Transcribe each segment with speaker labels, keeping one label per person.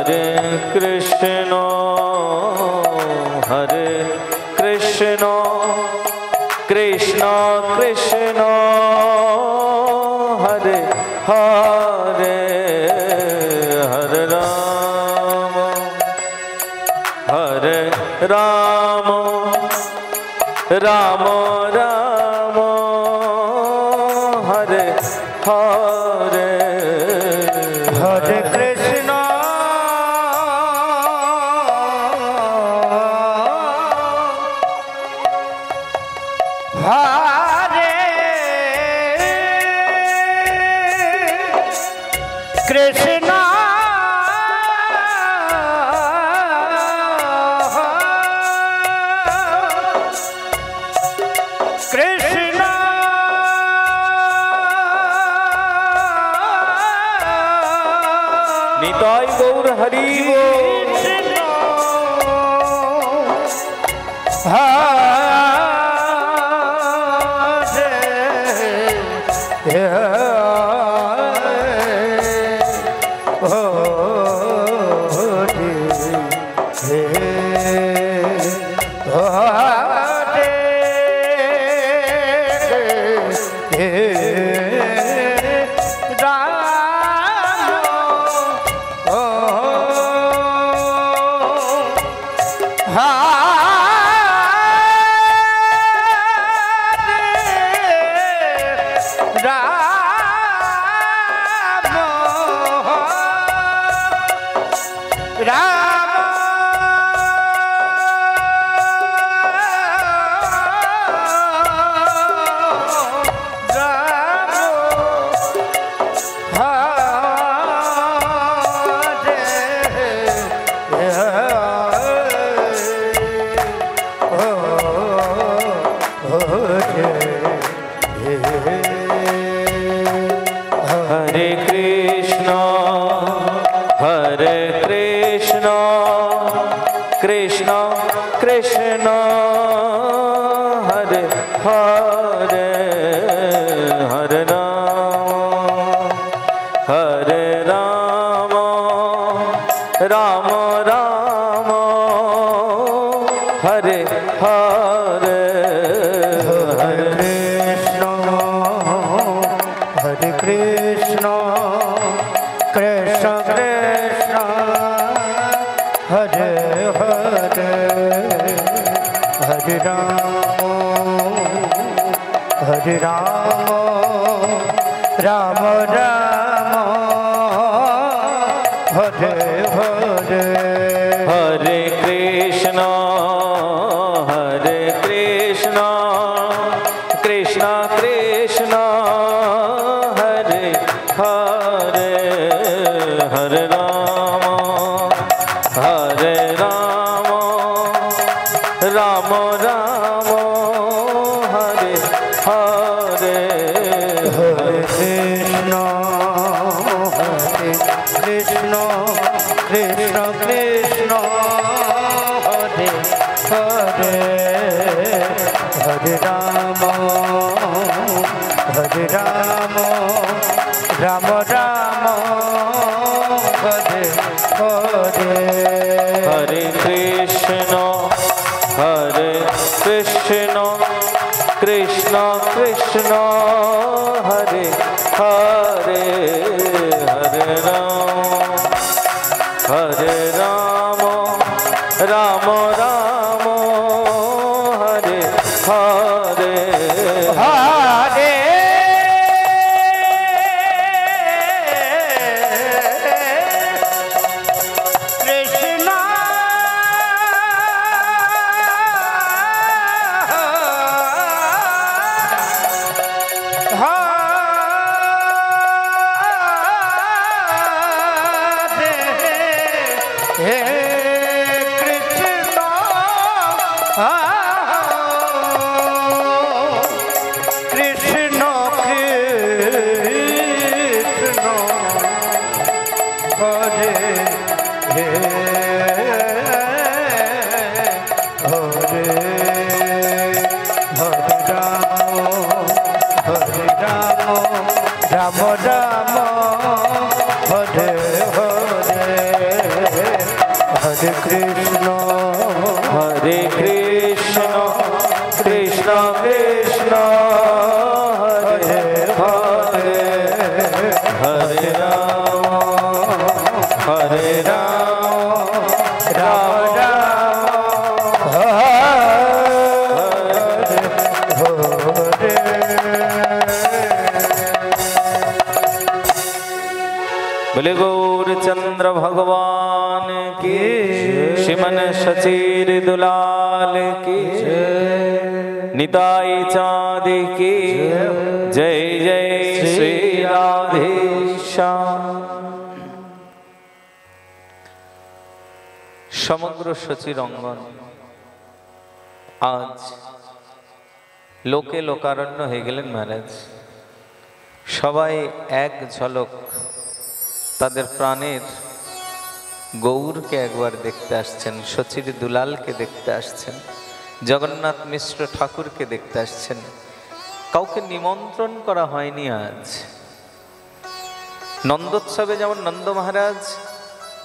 Speaker 1: हरे कृष्ण कृष्ण कृष्ण हरे हरे हरे राम राम राम हरे हरे हरे कृष्ण हरे कृष्ण निताई गौर हरि राम राम हरे हरे কৃষ্ণ হরে কৃষ্ণ কৃষ্ণ কৃষ্ণ হরে হরে হরে রাম হরে রাম রাম রাম হরে बोले गौरचंद्र भगवान की श्रीमन सचीर दुलाल की निताई चाँद की जय जय श्री राधेश्याम। সমগ্র সচির অঙ্গন আজ লোকে লোকারণ্য হয়ে গেলেন মহারাজ। সবাই এক ঝলক তাদের প্রাণের গৌরকে একবার দেখতে আসছেন, সচির দুলালকে দেখতে আসছেন, জগন্নাথ মিশ্র ঠাকুরকে দেখতে আসছেন। কাউকে নিমন্ত্রণ করা হয়নি আজ। নন্দোৎসবে যেমন নন্দ মহারাজ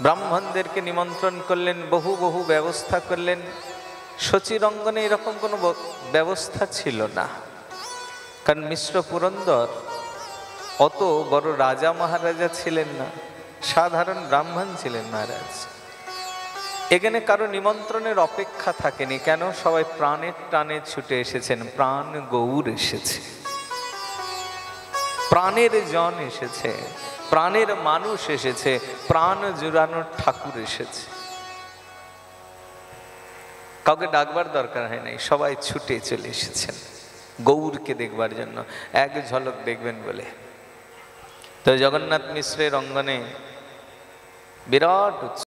Speaker 1: ব্রাহ্মণদেরকে নিমন্ত্রণ করলেন, বহু বহু ব্যবস্থা করলেন, সচির অঙ্গনে এরকম কোনো ব্যবস্থা ছিল না। কারণ মিশ্র পুরন্দর অত বড় রাজা মহারাজা ছিলেন না, সাধারণ ব্রাহ্মণ ছিলেন মহারাজ। এখানে কারো নিমন্ত্রণের অপেক্ষা থাকেনি। কেন? সবাই প্রাণের টানে ছুটে এসেছেন। প্রাণ গৌর এসেছে, প্রাণের জন এসেছে, প্রাণের মানুষ এসেছে, প্রাণ জুড়ানোর ঠাকুর এসেছে। কাউকে ডাকবার দরকার হয় নাই, সবাই ছুটে চলে এসেছেন গৌরকে দেখবার জন্য, এক ঝলক দেখবেন বলে। তো জগন্নাথ মিশ্রের অঙ্গনে বিরাট